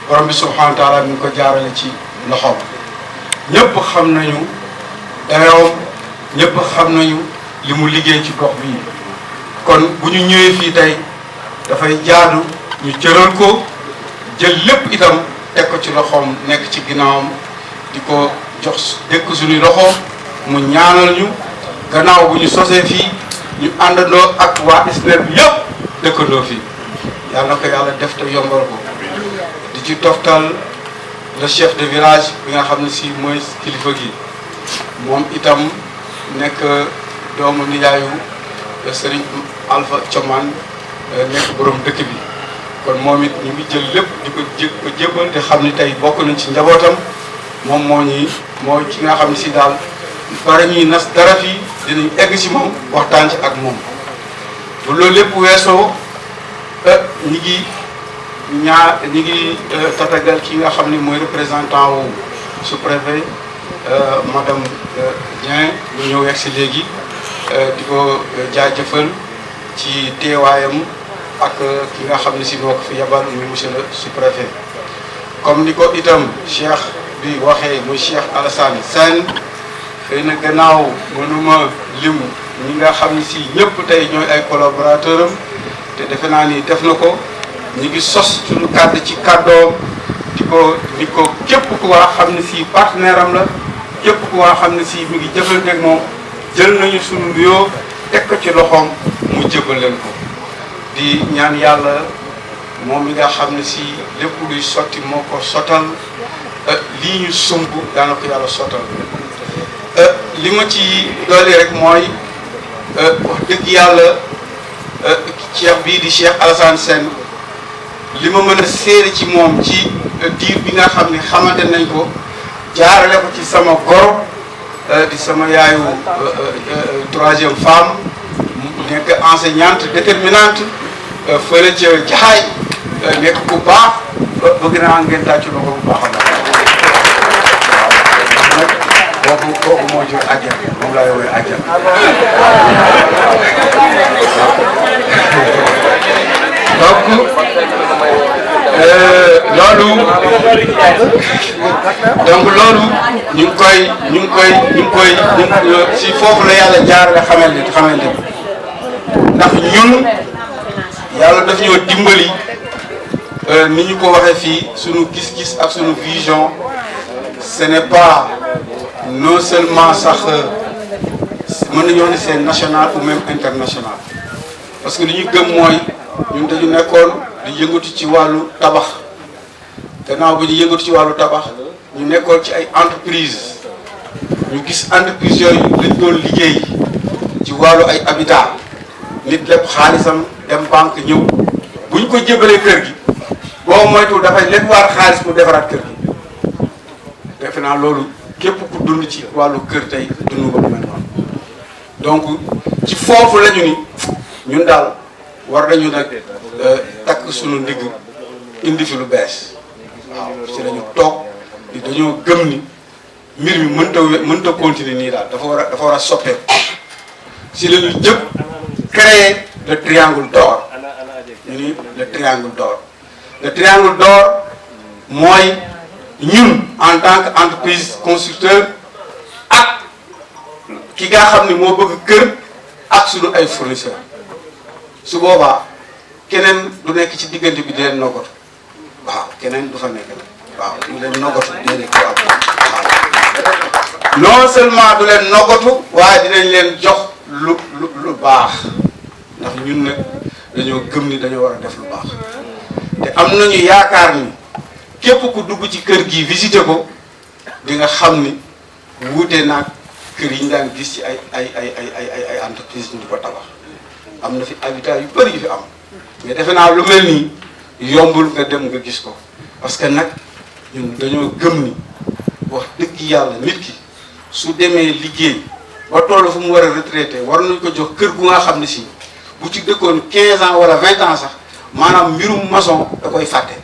borom bi subhanahu wa taala mi ngi ko jaarale ci loxoom. ñëpp xam nañu dayoom, ñëpp xam nañu li mu liggéey ci gox bii. kon bu ñu ñëwee fii tey dafay jaadu ñu jëral ko jël lépp itam teg ko ci loxoom, nekk ci ginnaawam di ko jox dëkk suñuy loxo mu ñaanal ñu. gannaaw bu ñu sosee fii ñu àndandoo ak waa ISNEP yëpp dëkkandoo fii. yàlla na ko yàlla def te yombal ko. di ci toftal le chef de village bi nga xam ne si mooy kilifa gi moom itam nekk doomu nijaayu Serigne Alpha Thiombane nekk borom dëkk bi. kon moom it ñu ngi jël lépp di ko jébbal te xam ni tey bokk nañ ci njabootam. moom mooy ci nga xam ne si daal bare ñuy nas dara fii dinañ egg si moom waxtaan ci ak moom. bu loolu lépp weesoo ñi ngi tatagal ki nga xam ne mooy représentant wu sous-préfet madame Dieng bu ñëw yegg si léegi di ko jaajëfal ci teewaayam ak ki nga xam ne si moo ko fi yabal muy monsieur le sous-préfet. comme ni ko itam cheikh bi waxee muy Cheikh Alassane Sène xëy na gannaaw mënuma lim ñi nga xam ne si ñëpp tey ñooy ay collaborateur am te defe naa ni def na ko. ñu ngi sos suñu kàddu ci kàddoom di ko képp ku waa xam ne si partenaire am la képp ku waa xam ne si mi ngi jëfante ak moom jël nañu suñu nuyoo teg ko ci loxoom mu jëbal leen ko. di ñaan yàlla moom mi nga xam ne si lépp luy sotti moo ko sottal lii ñu sumb daana ko yàlla sottal. li ma ci doole rek mooy wax dëgg yàlla cheikh bii di Cheikh Alassane Sène li ma mën a séere ci moom ci diir bi nga xam ne xamante nañ ko jaarale ko ci sama goro di sama yaayu troisième femme nekk enseignante déterminante fële ca Jaxaay nekk ku baax bëgg naa ngeen tàccu na ko bu baax a baax kooku moo jur àjjan moom laa yowee àjjan loolu ñu ngi koy si foofu la yàlla jaarale xamante ndax ñun yàlla daf ñoo dimbali ni ñu ko waxee fii sunu gis-gis ak sunu vision ce n'est pas non seulement sax mën nañoo ne c'est national ou même international parce que li ñu gëm mooy ñun dañu nekkoon di yëngatu ci wàllu tabax gannaaw bi ñu yëngatu ci wàllu tabax ñu nekkoon ci ay entreprise ñu gis entreprise yooyu lañ doon liggéey ci wàllu ay habitat nit lépp xaalisam dem banque ñëw bu ñu ko jébalee kër gi boo moytuwul dafay lépp waar xaalis pour defaraat kër gi defe naa loolu képp ku dund ci wàllu kër tey dund ko lu mel noonu donc ci foofu la ñu ni ñun daal war nañu nag takk sunu ndigg indi fi lu bees waaw ci lañu toog dañoo gëm ni mbir mi mënta continuer nii daal dafa war a soppeeku si la ñu jëpp créer le triangle d'or ñu ni le triangle d'or. Le triangle d'or mooy ñun en tant que entreprise constructeur ak ki nga xam ni moo bëgg kër ak suñu ay fournisseurs su boobaa keneen du nekk ci diggante bi di leen noggatu waaw keneen du fa nekk nag waaw du leen noggatu déedéet waaw non seulement du leen noggatu waaye dinañ leen jox lu baax ndax ñun nag dañoo gëm ni dañoo war a def lu baax te am nañu yaakaar ni képp ku dugg ci kër gi visiter ko di nga xam ni wuute naag kër yi ñu daan gis ci ay entreprise ñu di ko tabax am na fi habitat yu bëri yu fi am mais defe naa lu mel nii yombul nga dem nga gis ko parce que nag ñun dañoo gëm ni wax dëgg yàlla nit ki su demee liggéey ba toll fu mu war a retraité war nañ ko jox kër gu nga xam ne si bu ci dëkkoon 15 ans wala 20 ans sax maanaam mbirum maçon da koy fàtte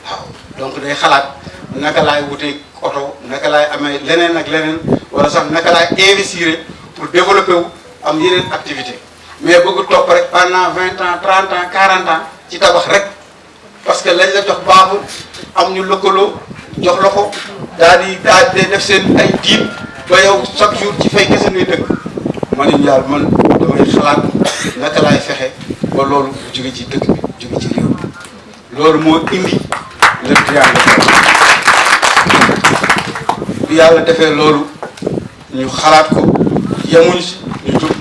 waaw donc day xalaat naka laay wutee oto naka laay amee leneen ak leneen wala sax naka laay investir pour développer wu am yeneen activité mais bëgg topp rek pendant 20 ans 30 ans 40 ans ci tabax rek parce que lañ la jox baaxul am ñu lëkkaloo jox la ko daal di def seen ay diib ba yow chaque jour ci fay kese ngay dëkk man it yàlla man damay xalaat naka laay fexe ba loolu jóge ci dëkk bi jóge ci réew mi loolu moo indi le triangle bi yàlla defee loolu ñu xalaat ko yemuñ si ñu jóg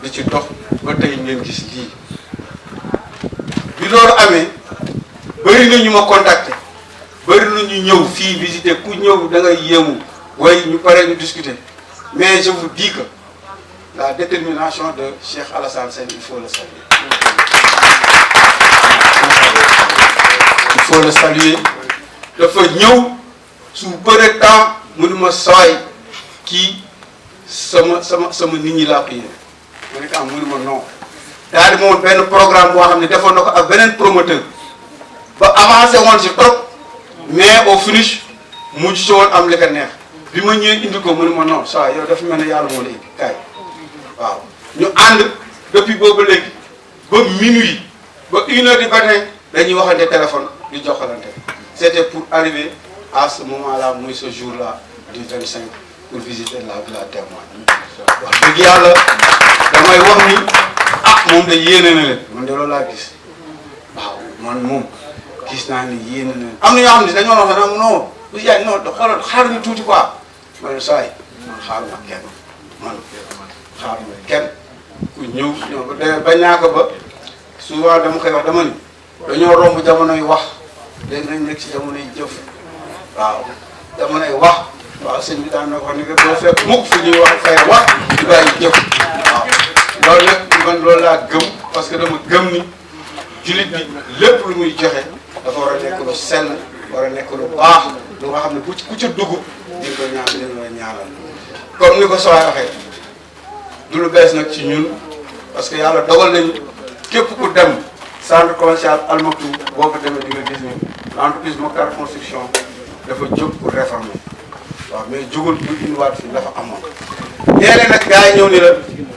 di ci dox ba tey ngeen gis lii bi loolu amee bëri na ñu ma contacter bëri na ñu ñëw fii visiter ku ñëw da ngay yéemu way ñu pare ñu discuter mais je vous dis que la détermination de Cheikh Alassane Sène il faut le saluer. Il faut le saluer dafa ñëw su bëre temps mënu ma sooy kii sama nit ñi laa ko yéene ma ne ko am mënu ma non daal di moom benn programme boo xam ne defoon na ko ak beneen promoteur ba avancé woon si trop mais au finish mujj si woon am li ko neex bi ma ñëwee indi ko mënu ma non saa yow dafa mel ne yàlla moo la indi kaay waaw ñu ànd depuis boobu léegi ba minuit ba 1h du matin dañuy waxante téléphone di joxalante c'était pour arriver à ce moment-là muy ce jour-là du 25 pour visiter la Villa Témoin wax dëgg yàlla damay wax ni moom de yéene na leen man de loolu laa gis waaw man moom gis naa ni yéene na leen am na ñoo xam ne dañoo wax ne non bu yaay non xoolal xaar ñu tuuti quoi ma ne saa yi man xaaruma kenn man xaaruma kenn ku ñëw ba ñaaka ba souvent dama koy wax dama ni dañoo romb jamonoy wax léegi nañ nekk ci jamonoy jëf waaw jamonoy wax waaw sëñ bi daan na ko wax ni que doo fekk mukk fu ñuy wax fay wax di bàyyi jëf waaw loolu nag man loolu laa gëm parce que dama gëm ni jullit bi lépp lu muy joxe dafa war a nekk lu sell war a nekk lu baax lu nga xam ne ku ca dugg di ko ñaan dina la ñaanal comme ni ko sooy waxee du lu bees nag ci ñun parce que yàlla dogal nañu képp ku dem centre commercial Al Maktoum boo fa demee di nga gis ni l'entreprise Mokhtar Construction dafa jóg pour réformer waaw mais jógul pour indiwaat fii dafa amoon. léeg-léeg nag gars yi ñëw ni la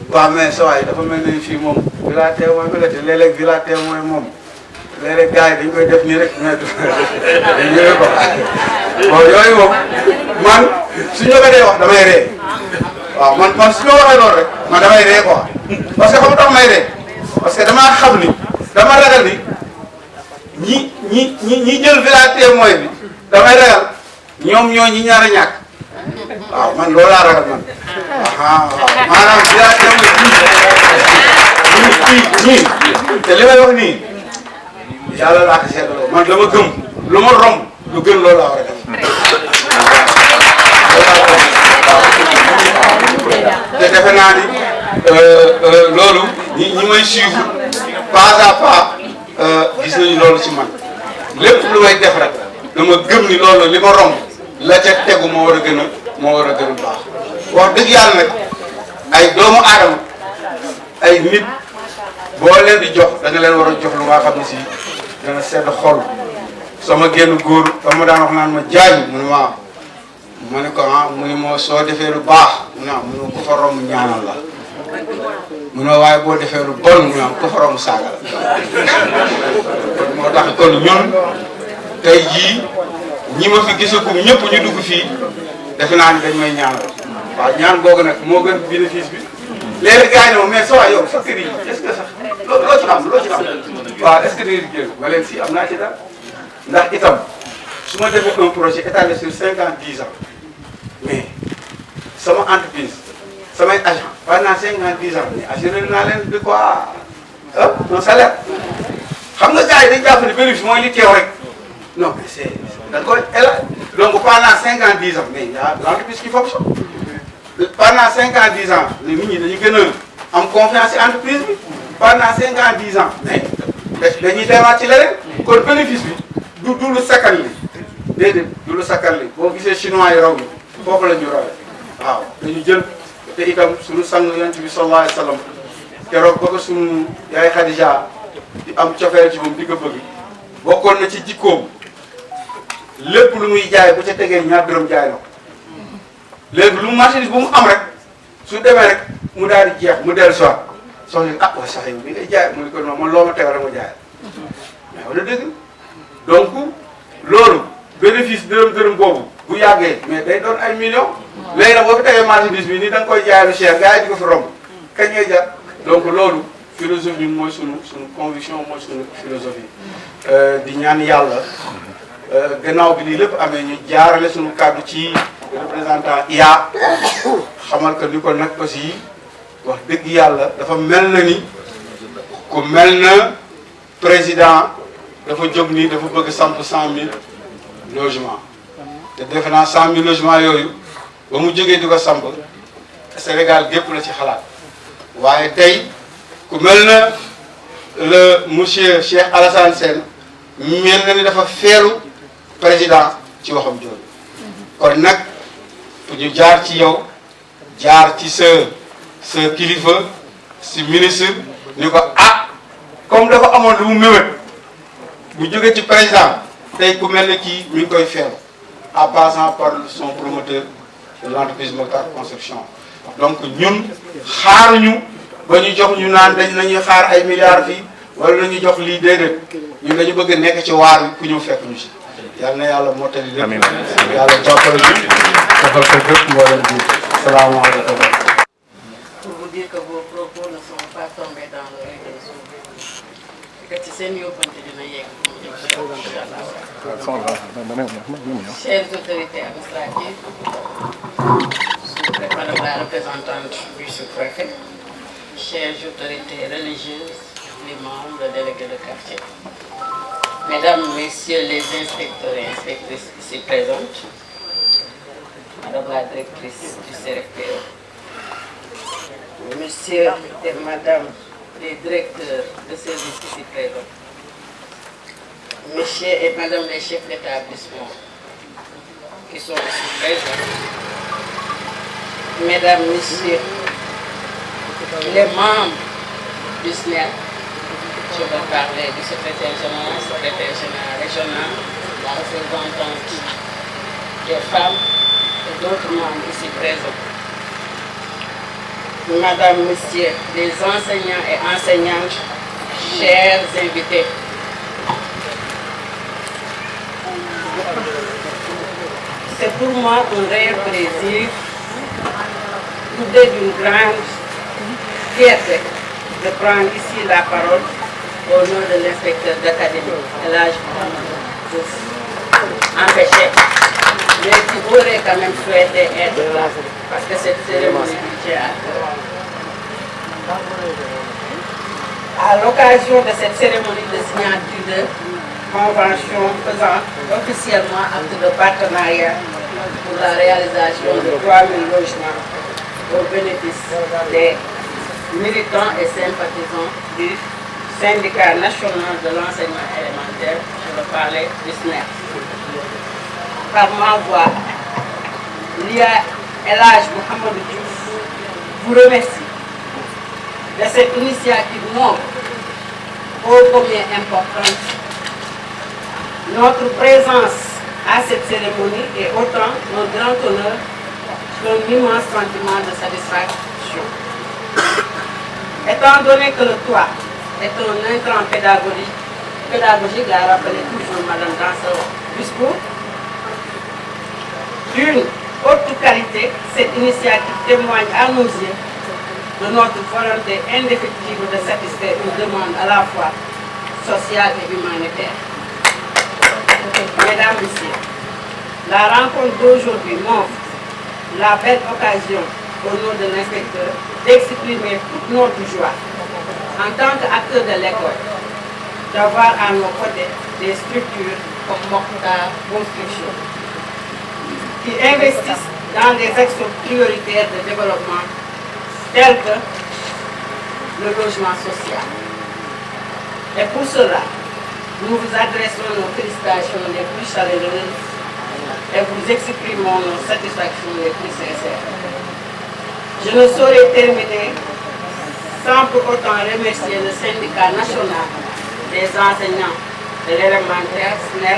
waaw mais sa waay dafa mel ni fii moom Villa Témoin bi la te léeg-léeg Villa Témoin moom léeg-léeg gars yi dañ koy def nii rek mais du ñëwee ko bon yooyu moom man suñu la ko dee wax damay ree waaw man suñu la waxee loolu rek man damay ree quoi parce que xam nga tax may ree parce que damaa xam ni dama ragal ni ñi jël Villa Témoin bi damay ragal ñoom ñoo ñi ñaar a ñàkk waaw man loolu laa ragal man waaw maanaam Villa Témoin ñii te li may wax nii yàlla laa ko seetloo man dama gëm lu ma romb lu gën loolu laa war a def te defe naa ni loolu ñi may suivre pas à pas gis nañu loolu ci man lépp lu may def rek dama gëm ni loolu li ma romb la ca tegu moo war a gën a baax wax dëgg yàlla nag ay doomu aadama ay nit boo leen di jox da nga leen war a jox lu nga xam ne si dana sedd xol sama génn góor dama daan wax naan ma jaay mu ne ma ne ko mu ne moo soo defee lu baax mu ne ko fa romb ñaanal la mu ne waaye boo defee lu bon mu am ko xoromu saaga la moo tax kon ñun tey jii ñi ma fi gisagum ñëpp ñu dugg fii defe naa ni dañ may ñaanal waaw ñaan googu nag moo gën bénéfice bi léegi gars yi ne ma mais sa waay yow sa kër yi est-ce que sax loo ci xam waaw est-ce que da ngeen jël ma leen si am naa ci dara ndax itam su ma defee un projet étalé sur 50-10 ans mais sama entreprise samay agent pendant 50-10 ans mais assuré naa leen de quoi un salaire xam nga gars yi dañ jàpp ne bénéfice mooy li teew rek non mais c'est da nga koy donc pendant 50-10 ans mais y a l'entreprise qui fonctionne pendant 50-10 ans nit ñi dañu gën a am confiance ci entreprise bi pendant 50-10 ans mais dañuy demaat ci leneen kon bénéfice bi du lu sakkan li déedéet du lu sakkan li boo gisee chinois yi raw bi foofu la ñu rawee waaw dañu jël te itam suñu sang yonent bi sallallahu alayhi wa sallam keroog ba ko suñu yaay Khadija di am cofeel ci moom di ko bëgg bokkoon na ci jikkoom lépp lu muy jaay bu ca tegee ñaar dërëm jaay na ko léegi lu marchandise bu mu am rek su demee rek mu daal di jeex mu dellu soit soxna ah waaye sax yow bi ngay jaay mu ne ko non man loo ma tegal rek ma jaay mais wala dëgg donc loolu bénéfice dërëm boobu bu yàggee mais day doon ay millions léegi nag boo fi tegee marchandise bi nii da nga koy jaay lu cher gars yi di ko fi romb kañ ngay jar donc loolu philosophie mooy sunu conviction mooy sunu philosophie di ñaan yàlla gannaaw bi lii lépp amee ñu jaarale sunu kàddu ci représentant IA xamal que ni ko nag aussi wax dëgg yàlla dafa mel na ni ku mel na président dafa jóg nii dafa bëgg samp 100 000 logements te defe naa 100 000 logements yooyu ba mu jógee di ko samp Sénégal gépp la ci xalaat waaye tey ku mel na le monsieur Cheikh Alassane Sène mel na ni dafa feelu président ci waxam jooju kon nag ñu jaar ci yow jaar ci sa kilifa si ministre ni ko ah comme dafa amoon lu mu méwét bu jógee ci président tey ku mel ne kii mi ngi koy feelu en passant par son promoteur de l'entreprise Mokhtar Construction donc ñun xaaruñu ba ñu jox ñu naan nañuy xaar ay milliards fii wala nañu jox lii déedéet ñun dañu bëgg nekk ci waar bi ku ñëw fekk ñu si yal na yàlla mottali lépp yàlla jàppale ñu defal ko bépp moo leen di salaamaaleykum. Pour vous dire que vos propos ne sont pas tombés dans l'oreille des sourds et que ci seen yóbbante dina yegg chères autorités administratives, sous-préfet, madame la représentante du sous-préfet, chères autorités religieuses, les membres, le délégué de quartier, mesdames, messieurs les inspecteurs et inspectrices ici présentes, madame la directrice du CRFPE, monsieur et madame les directeurs de services ici présents, messieurs et madame les chefs d'établissement qui sont ici présents, mesdames, messieurs les membres du SNER, je vais parler du secrétaire général régional, la représentante des femmes et d'autres membres ici présents. Madame, Messieurs, les enseignants et enseignantes, chers invités. C'est pour moi un réel plaisir, doublé d'une grande fierté, de prendre ici la parole au nom de l'inspecteur d'académie, Elhadji Mouhamadou Diouf, empêché, mais qui aurait quand même souhaité être là, parce que cette cérémonie lui tient à cœur. À l'occasion de cette cérémonie de signature de convention faisant officiellement acte de partenariat pour la réalisation de 3000 logements au bénéfice des militants et sympathisants du syndicat national de l'enseignement élémentaire, je veux parler du SNER. Par ma voix, l'IA Elhadji Mouhamadou Diouf vous remercie de cette initiative noble, ô combien importante. Notre présence à cette cérémonie est autant un grand honneur qu'un immense sentiment de satisfaction. Étant donné que le toit est un intrant pédagogique, l'a rappelé toujours Madame dans ce discours, d'une haute qualité, cette initiative témoigne à nos yeux de notre volonté indéfectible de satisfaire une demande à la fois sociale et humanitaire. Mesdames, Messieurs, la rencontre d'aujourd'hui m'offre la belle occasion, au nom de l'inspecteur, d'exprimer toute notre joie en tant qu'acteur de l'école, d'avoir à nos côtés des structures comme Mokhtar Construction qui investissent dans des actions prioritaires de développement telles que le logement social. Et pour cela, nous vous adressons nos félicitations les plus chaleureuses et vous exprimons nos satisfactions les plus sincères. Je ne saurais terminer sans pour autant remercier le syndicat national des enseignants de l'élémentaire SNEL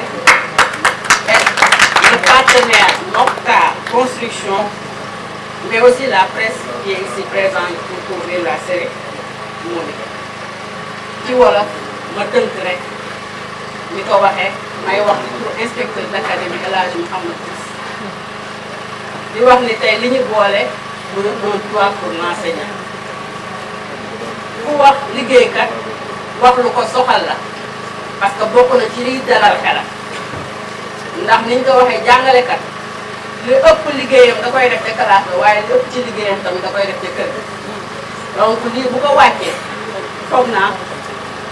et le partenaire Mokhtar Construction, mais aussi la presse qui est ici présente pour couvrir la cérémonie. ci wolof ma tënk rek ni ko waxee may wax ni pour inspecteur d'académie El Hadji Mouhamed Ciss di wax ni tey li ñu boole muy un toit pour l'enseignant. ku wax liggéeykat wax lu ko soxal la parce que bokk na ci liy dalal xelam ndax niñ ko waxee jàngalekat li ëpp liggéeyam da koy def ca classe la waaye li ëpp ci liggéeyam tamit da koy def ca kër donc lii bu ko wàccee foog naa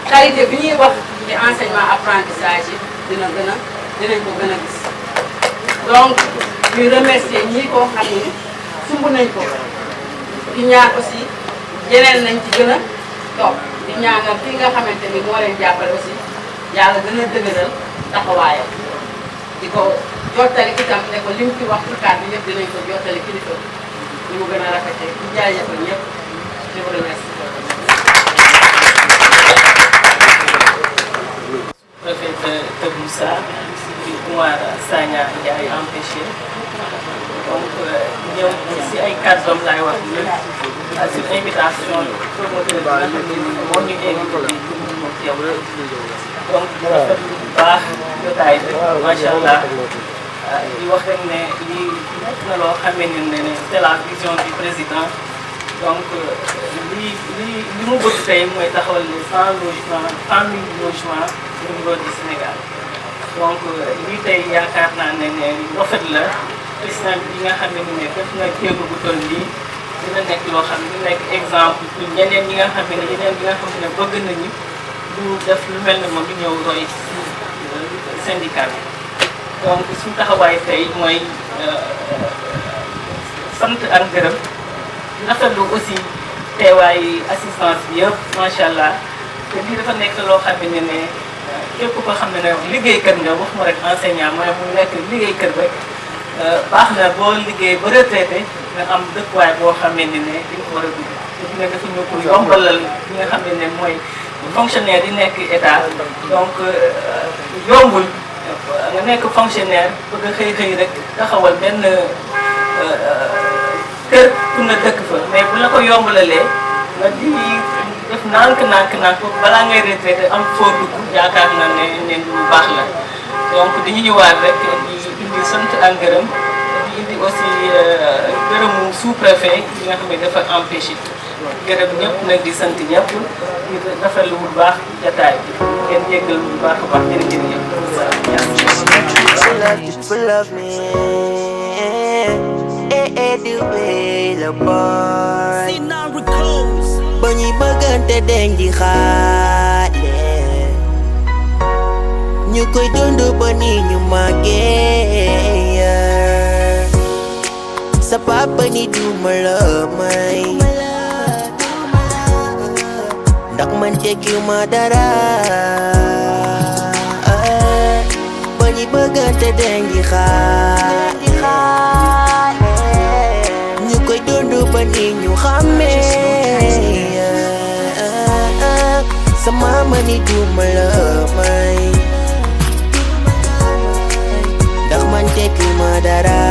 qualité bi ñuy wax ci enseignement apprentissage yi dinañ ko gën a gis donc ñuy remercier ñii ko xam ni sumb nañ ko di ñaan aussi yeneen nañ ci gën a topp di ñaanal ki nga xamante ni moo leen jàppale aussi yàlla gën a dëgëral taxawaayam di ko jottali itam ne ko lim ci wax ci kàddu yëpp dinañ ko jottali kilifa ni mu gën a rafetee di jaajëfal ñëpp je vous remercie. Préfet de Moussa, Oumar Sagna Ndiaye empêché. Donc, ñëw si ay kàddoom laay wax ñëpp sur invitation promoteur bi nga xam ne moo ñu invité pour ñu teew. Donc, rafetlu bu baax jotaay bi macha allah di wax rek ne lii nekk na loo xamee ne c'est la vision du président. Donc, li mu bëgg tey mooy taxawal ne 100 logements 100 000 logements au niveau du Sénégal. Donc, lii tey yaakaar naa ne rafet la président bi nga xam ne def na jéego bu toll nii dina nekk loo xam ne dina nekk exemple pour ñeneen ñi nga xam ne bëgg nañu du def lu mel ne moom di ñëw roy si syndicat bi. Donc, suñu taxawaay tey mooy sant ak ngërëm. rafetlu aussi teewaay assistance bi yëpp macha allah te lii dafa nekk loo xam ne képp koo xam ne liggéeykat nga waxuma rek enseignant mooy mu nekk liggéeykat rek baax na boo liggéey ba retraité nga am dëkkuwaay boo xam ne di nga ko war a dugg te dina dafa ñëw pour yombalal li nga xam ne mooy fonctionnaire yi nekk état donc yombul nga nekk fonctionnaire bëgg a xëy rek taxawal benn kër pour na dëkk fa mais bu la ko yombalalee nga di def nànk balaa ngay retraité am foo dugg yaakaar naa ne lu baax la donc dañu ñëwaat rek di indi sant ak ngërëm di indi aussi gërëmu sous-préfet yi nga xam ne dafa empêché gërëm ñëpp nag di sant ñëpp di rafetlu bu baax jataay bi ngeen jéggal bu baax a baax jërëjëf ba ñuy bëggante deñ di xaale ñu koy dund ba ni ñu màggee sa papa ni duma la may ndax man tekkiwuma dara ba ñuy bëggante deñ di xaale ñu koy dund ba ni ñu xàmmee sa mama ni duma la may ndax man tekkiwuma dara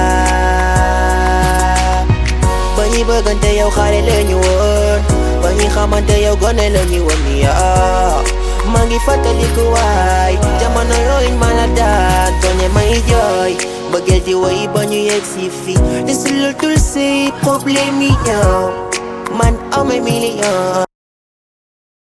ba ñuy bëggante yow xale la ñu woon ba ñuy xamante yow gone la ñu woon yaa maa ngi fàttaliku waay jamono yooyu ma la daan tooñe may jooy bëggeel di woy ba ñu yegg si fii desulul tul si problème yi yow man amee million